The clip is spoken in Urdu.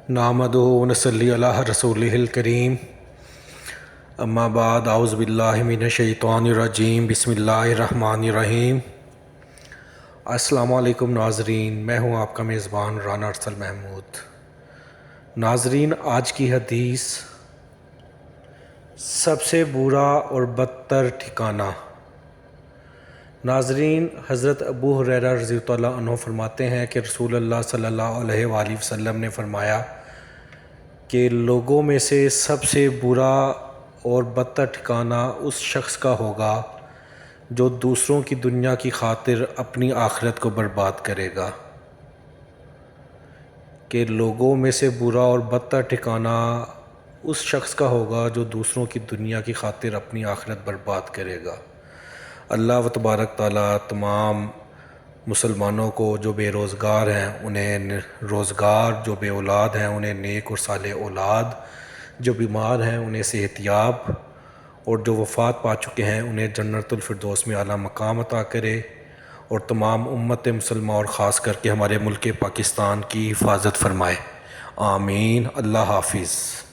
نحمدہ و نصلی علی رسولہ الکریم، اما بعد، اعوذ باللہ من الشیطان الرجیم، بسم اللہ الرحمن الرحیم۔ السلام علیکم ناظرین، میں ہوں آپ کا میزبان رانا ارسل محمود۔ ناظرین، آج کی حدیث سب سے برا اور بدتر ٹھکانہ۔ ناظرین، حضرت ابو ہریرہ رضی اللہ عنہ فرماتے ہیں کہ رسول اللہ صلی اللہ علیہ وآلہ وسلم نے فرمایا کہ لوگوں میں سے سب سے برا اور بدتر ٹھکانہ اس شخص کا ہوگا جو دوسروں کی دنیا کی خاطر اپنی آخرت کو برباد کرے گا۔ کہ لوگوں میں سے برا اور بدتر ٹھکانہ اس شخص کا ہوگا جو دوسروں کی دنیا کی خاطر اپنی آخرت برباد کرے گا۔ اللہ تبارک تعالیٰ تمام مسلمانوں کو جو بے روزگار ہیں انہیں روزگار، جو بے اولاد ہیں انہیں نیک اور صالح اولاد، جو بیمار ہیں انہیں صحت یاب، اور جو وفات پا چکے ہیں انہیں جنت الفردوس میں اعلیٰ مقام عطا کرے، اور تمام امت مسلمہ اور خاص کر کے ہمارے ملک پاکستان کی حفاظت فرمائے۔ آمین۔ اللہ حافظ۔